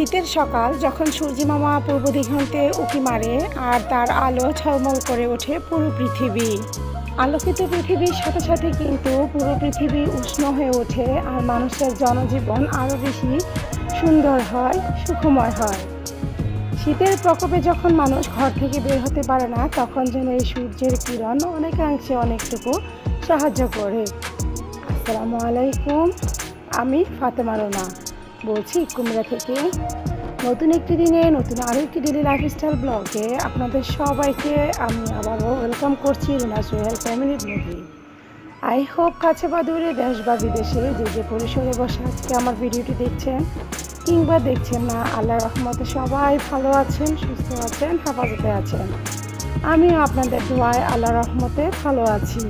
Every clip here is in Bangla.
শীতের সকাল যখন সূর্যি মামা পূর্ব দিগন্তে উঁকি মারে আর তার আলো ঝলমল করে ওঠে পুরো পৃথিবী। আলোকিত পৃথিবীর সাথে সাথে কিন্তু পুরো পৃথিবী উষ্ণ হয়ে ওঠে আর মানুষের জনজীবন আরও বেশি সুন্দর হয়, সুখময় হয়। শীতের প্রকোপে যখন মানুষ ঘর থেকে বের হতে পারে না, তখন যেন এই সূর্যের কিরণ অনেকাংশে অনেকটুকু সাহায্য করে। আসসালামু আলাইকুম, আমি ফাতেমা রোনা বলছি কুমিল্লা থেকে। নতুন একটি দিনে নতুন আরও একটি ডেলি লাইফস্টাইল ব্লগে আপনাদের সবাইকে আমি আবারও ওয়েলকাম করছি রোনা সোহেল ফ্যামিলি ব্লগে। আই হোপ কাছে বা দূরে, দেশ বা বিদেশে যে পরিসরে বসে আজকে আমার ভিডিওটি দেখছেন কিংবা দেখছেন না, আল্লাহর রহমতে সবাই ভালো আছেন, সুস্থ আছেন, হেফাজতে আছেন। আমিও আপনাদের দোয়ায় আল্লাহর রহমতে ভালো আছি।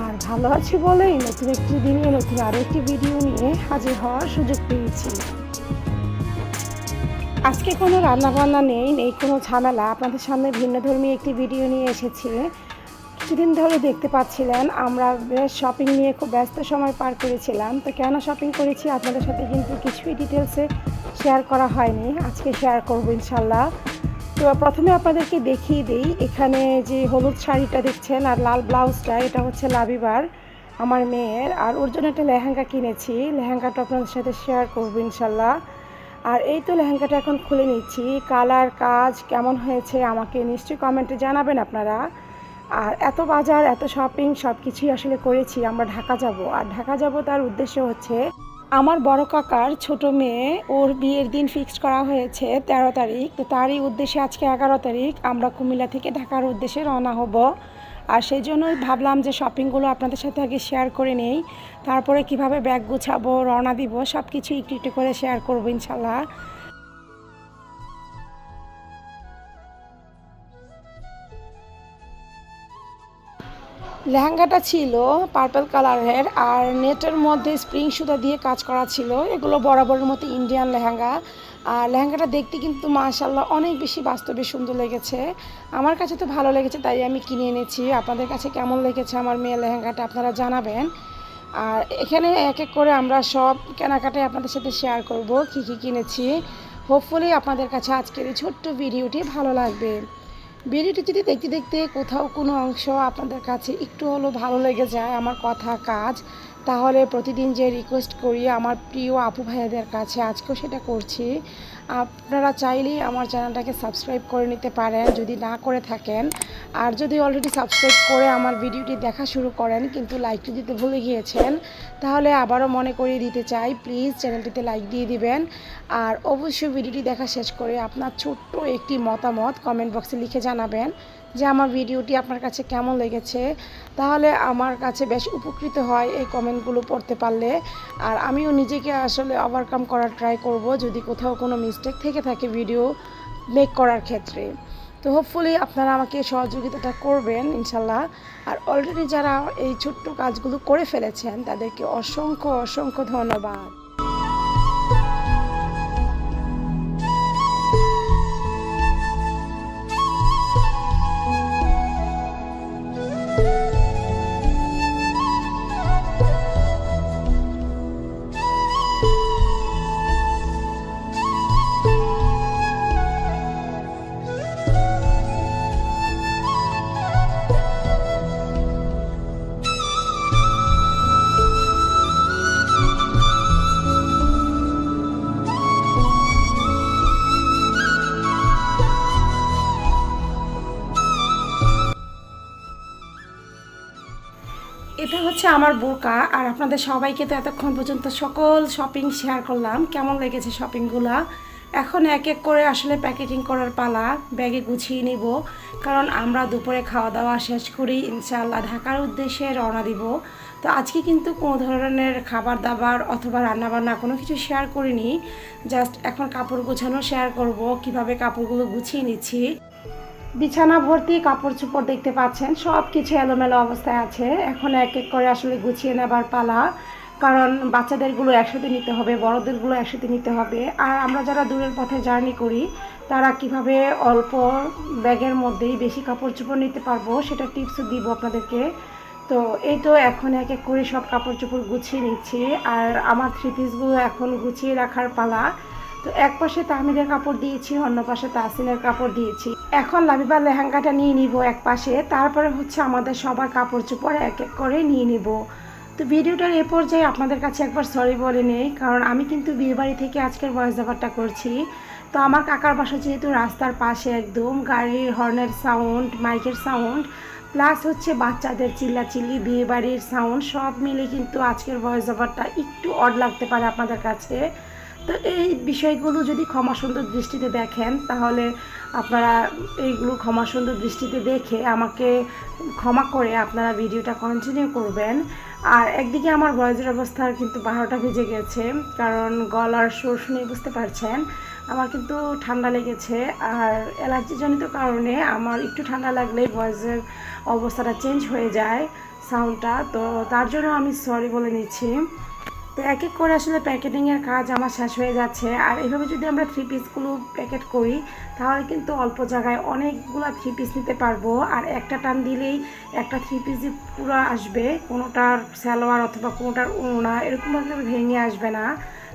আর ভালো আছি বলেই নতুন একটি দিনে নতুন আরও একটি ভিডিও নিয়ে হাজির হওয়ার সুযোগ পেয়েছি। আজকে কোনো রান্নাবান্না নেই কোনো ঝামেলা, আপনাদের সামনে ভিন্নধর্মী একটি ভিডিও নিয়ে এসেছি। কিছুদিন ধরে দেখতে পাচ্ছিলেন আমরা বেশ শপিং নিয়ে খুব ব্যস্ত সময় পার করেছিলাম। তো কেন শপিং করেছি আপনাদের সাথে কিন্তু কিছুই ডিটেলসে শেয়ার করা হয়নি, আজকে শেয়ার করবো ইনশাল্লাহ। তো প্রথমে আপনাদেরকে দেখিয়ে দিই, এখানে যে হলুদ শাড়িটা দেখছেন আর লাল ব্লাউজটা, এটা হচ্ছে লাবিবার আমার মেয়ের, আর ওর জন্য একটা লেহেঙ্গা কিনেছি। লেহেঙ্গাটা আপনাদের সাথে শেয়ার করবো ইনশাল্লাহ। আর এই তো লেহেঙ্গাটা এখন খুলে নিচ্ছি। কালার কাজ কেমন হয়েছে আমাকে নিশ্চয়ই কমেন্টে জানাবেন আপনারা। আর এত বাজার এত শপিং সব কিছুই আসলে করেছি। আমরা ঢাকা যাব, আর ঢাকা যাব তার উদ্দেশ্য হচ্ছে আমার বড় কাকার ছোট মেয়ে, ওর বিয়ের দিন ফিক্সড করা হয়েছে 13 তারিখ। তো তারই উদ্দেশ্যে আজকে 11 তারিখ আমরা কুমিল্লা থেকে ঢাকার উদ্দেশ্যে রওনা হব। আর সেই জন্যই ভাবলাম যে শপিংগুলো আপনাদের সাথে আগে শেয়ার করে নেই, তারপরে কিভাবে ব্যাগ গুছাবো, রওনা দিব, সব কিছু একটু একটু করে শেয়ার করবো ইনশাল্লাহ। লেহেঙ্গাটা ছিল পার্পল কালারের আর নেটের মধ্যে স্প্রিং সুতা দিয়ে কাজ করা ছিল। এগুলো বরাবরের মতো ইন্ডিয়ান লেহেঙ্গা। আর লেহেঙ্গাটা দেখতে কিন্তু মাশাআল্লাহ অনেক বেশি বাস্তবে সুন্দর লেগেছে। আমার কাছে তো ভালো লেগেছে, তাই আমি কিনে এনেছি। আপনাদের কাছে কেমন লেগেছে আমার মেয়ের লেহেঙ্গাটা আপনারা জানাবেন। আর এখানে এক এক করে আমরা সব কেনাকাটায় আপনাদের সাথে শেয়ার করব কী কী কিনেছি। হোপফুলি আপনাদের কাছে আজকের এই ছোট্ট ভিডিওটি ভালো লাগবে। ভিডিওটি যদি দেখতে দেখতে কোথাও কোনো অংশ আপনাদের কাছে একটু হলেও ভালো লেগে যায়, আমার কথা কাজ, তাহলে প্রতিদিন যে রিকোয়েস্ট করি আমার প্রিয় আপু ভাইয়াদের কাছে, আজকেও সেটা করছি। আপনারা চাইলেই আমার চ্যানেলটাকে সাবস্ক্রাইব করে নিতে পারেন যদি না করে থাকেন। আর যদি অলরেডি সাবস্ক্রাইব করে আমার ভিডিওটি দেখা শুরু করেন কিন্তু লাইকটি দিতে ভুলে গিয়েছেন, তাহলে আবারও মনে করিয়ে দিতে চাই, প্লিজ চ্যানেলটিতে লাইক দিয়ে দিবেন। আর অবশ্যই ভিডিওটি দেখা শেষ করে আপনার ছোট্ট একটি মতামত কমেন্ট বক্সে লিখে জানাবেন যে আমার ভিডিওটি আপনার কাছে কেমন লেগেছে। তাহলে আমার কাছে বেশ উপকৃত হয় এই কমেন্টগুলো পড়তে পারলে। আর আমিও নিজেকে আসলে ওভারকাম করার ট্রাই করব যদি কোথাও কোনো মিস্টেক থেকে থাকে ভিডিও মেক করার ক্ষেত্রে। তো হোপফুলি আপনারা আমাকে সহযোগিতাটা করবেন ইনশাল্লাহ। আর অলরেডি যারা এই ছোট্ট কাজগুলো করে ফেলেছেন তাদেরকে অসংখ্য অসংখ্য ধন্যবাদ। এটা হচ্ছে আমার বোরকা। আর আপনাদের সবাইকে তো এতক্ষণ পর্যন্ত সকল শপিং শেয়ার করলাম, কেমন লেগেছে শপিংগুলো। এখন এক এক করে আসলে প্যাকেটিং করার পালা, ব্যাগে গুছিয়ে নিব, কারণ আমরা দুপুরে খাওয়া দাওয়া শেষ করি ইনশাআল্লাহ ঢাকার উদ্দেশ্যে রওনা দিব। তো আজকে কিন্তু কোনো ধরনের খাবার দাবার অথবা রান্নাবান্না কোনো কিছু শেয়ার করিনি, জাস্ট এখন কাপড় গোছানো শেয়ার করব, কিভাবে কাপড়গুলো গুছিয়ে নিচ্ছি। বিছানা ভর্তি কাপড় চোপড় দেখতে পাচ্ছেন, সব কিছু এলোমেলো অবস্থায় আছে। এখন এক এক করে আসলে গুছিয়ে নেবার পালা, কারণ বাচ্চাদেরগুলো একসাথে নিতে হবে, বড়দেরগুলো একসাথে নিতে হবে। আর আমরা যারা দূরের পথে জার্নি করি তারা কিভাবে অল্প ব্যাগের মধ্যেই বেশি কাপড় চোপড় নিতে পারবো সেটা টিপসও দিব আপনাদেরকে। তো এই তো এখন এক এক করে সব কাপড় চোপড় গুছিয়ে নিচ্ছি। আর আমার থ্রি পিসগুলো এখন গুছিয়ে রাখার পালা। তো এক পাশে তাহমিদের কাপড় দিয়েছি, অন্য পাশে তাহসিনের কাপড় দিয়েছি। এখন লাবিবার লেহেঙ্গাটা নিয়ে নিব এক পাশে, তারপরে হচ্ছে আমাদের সবার কাপড় চোপড় এক এক করে নিয়ে নিব। তো ভিডিওটার এ পর্যায়ে আপনাদের কাছে একবার সরি বলে নেই, কারণ আমি কিন্তু বিয়েবাড়ি থেকে আজকের ভয়েস ওভারটা করছি। তো আমার কাকার বাসা যেহেতু রাস্তার পাশে, একদম গাড়ির হর্নের সাউন্ড, মাইকের সাউন্ড, প্লাস হচ্ছে বাচ্চাদের চিল্লাচিল্লি, বিয়েবাড়ির সাউন্ড, সব মিলে কিন্তু আজকের ভয়েস ওভারটা একটু অড লাগতে পারে আপনাদের কাছে। তো এই বিষয়গুলো যদি ক্ষমা সুন্দর দৃষ্টিতে দেখেন, তাহলে আপনারা এইগুলো ক্ষমা সুন্দর দৃষ্টিতে দেখে আমাকে ক্ষমা করে আপনারা ভিডিওটা কন্টিনিউ করবেন। আর একদিকে আমার ভয়েসের অবস্থার কিন্তু 12টা বেজে গেছে, কারণ গলার সুর শুনে বুঝতে পারছেন আমার কিন্তু ঠান্ডা লেগেছে। আর অ্যালার্জিজনিত কারণে আমার একটু ঠান্ডা লাগলে ভয়েসের অবস্থাটা চেঞ্জ হয়ে যায়, সাউন্ডটা। তো তার জন্য আমি সরি বলে নিচ্ছি। তো এক এক করে আসলে প্যাকেটিংয়ের কাজ আমার শেষ হয়ে যাচ্ছে। আর এভাবে যদি আমরা থ্রি পিসগুলো প্যাকেট করি, তাহলে কিন্তু অল্প জায়গায় অনেকগুলো থ্রি পিস নিতে পারবো। আর একটা টান দিলেই একটা থ্রি পিসই পুরো আসবে, কোনোটার সালোয়ার অথবা কোনোটার ওড়না এরকমভাবে ভেঙে আসবে না।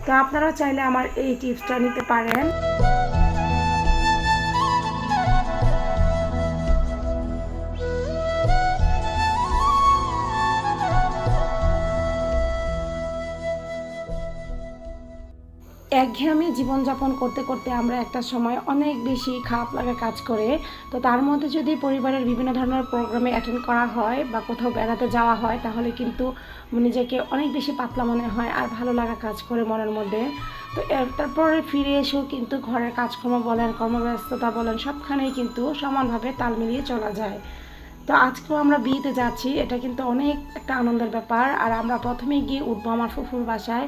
তো আপনারাও চাইলে আমার এই টিপসটা নিতে পারেন। একঘেয়েমি জীবনযাপন করতে করতে আমরা একটা সময় অনেক বেশি খারাপ লাগা কাজ করে। তো তার মধ্যে যদি পরিবারের বিভিন্ন ধরনের প্রোগ্রামে অ্যাটেন্ড করা হয় বা কোথাও বেড়াতে যাওয়া হয়, তাহলে কিন্তু নিজেকে অনেক বেশি পাতলা মনে হয় আর ভালো লাগা কাজ করে মনের মধ্যে। তো তারপরে ফিরে এসেও কিন্তু ঘরের কাজকর্ম বলেন, কর্মব্যস্ততা বলেন, সবখানেই কিন্তু সমানভাবে তাল মিলিয়ে চলা যায়। তো আজকেও আমরা বিয়েতে যাচ্ছি, এটা কিন্তু অনেক একটা আনন্দের ব্যাপার। আর আমরা প্রথমে গিয়ে উঠবো আমার ফুফুর বাসায়,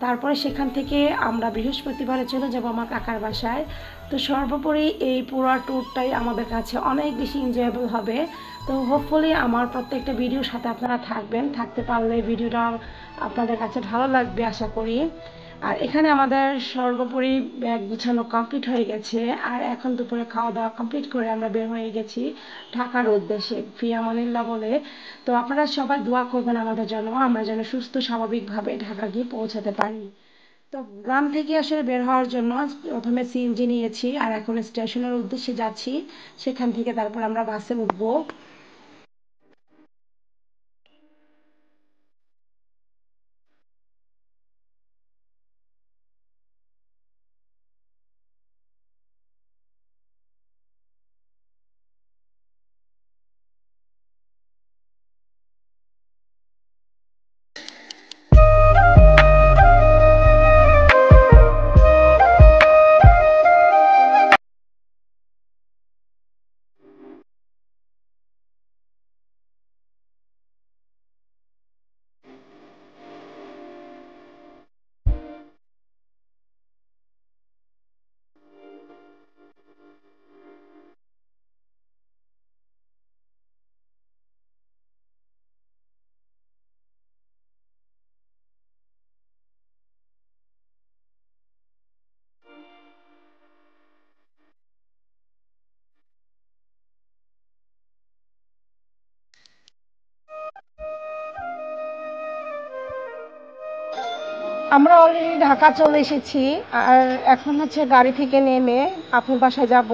তারপরে সেখান থেকে আমরা বৃহস্পতিবারে চলে যাব আমার কাকার বাসায়। তো সর্বোপরি এই পুরো ট্যুরটাই আমাদের কাছে অনেক বেশি এনজয়েবল হবে। তো হোপফুলি আমার প্রত্যেকটা ভিডিওর সাথে আপনারা থাকবেন, থাকতে পারলে ভিডিওটা আপনাদের কাছে ভালো লাগবে আশা করি। আর এখানে আমাদের সর্বোপরি ব্যাগ গুছানো কমপ্লিট হয়ে গেছে। আর এখন দুপুরে খাওয়া দাওয়া কমপ্লিট করে আমরা বের হয়ে গেছি ঢাকার উদ্দেশ্যে, ফি আমানিল্লাহ বলে। তো আপনারা সবাই দোয়া করবেন আমাদের জন্য, আমরা যেন সুস্থ স্বাভাবিকভাবে ঢাকা গিয়ে পৌঁছাতে পারি। তো গ্রাম থেকে আসলে বের হওয়ার জন্য প্রথমে সিএনজি নিয়েছি, আর এখন স্টেশনের উদ্দেশ্যে যাচ্ছি। সেখান থেকে তারপর আমরা বাসে উঠবো। আমরা অলরেডি ঢাকা চলে এসেছি। আর এখন হচ্ছে গাড়ি থেকে নেমে আপুর বাসায় যাব।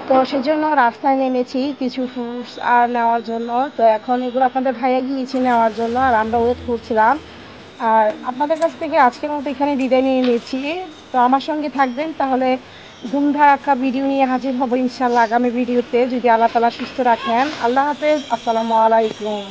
তো সেজন্য রাস্তায় নেমেছি কিছু ফ্রুটস আর নেওয়ার জন্য। তো এখন এগুলো আপনাদের ভাইয়া গিয়েছে নেওয়ার জন্য, আর আমরা ওয়েট করছিলাম। আর আপনাদের কাছ থেকে আজকের মতো এখানে বিদায় নিয়ে নিয়েছি। তো আমার সঙ্গে থাকবেন, তাহলে ধুমধারাক্কা ভিডিও নিয়ে হাজির হব ইনশাল্লাহ আগামী ভিডিওতে, যদি আল্লাহ তাআলা সুস্থ রাখেন। আল্লাহ হাফেজ, আসসালামু আলাইকুম।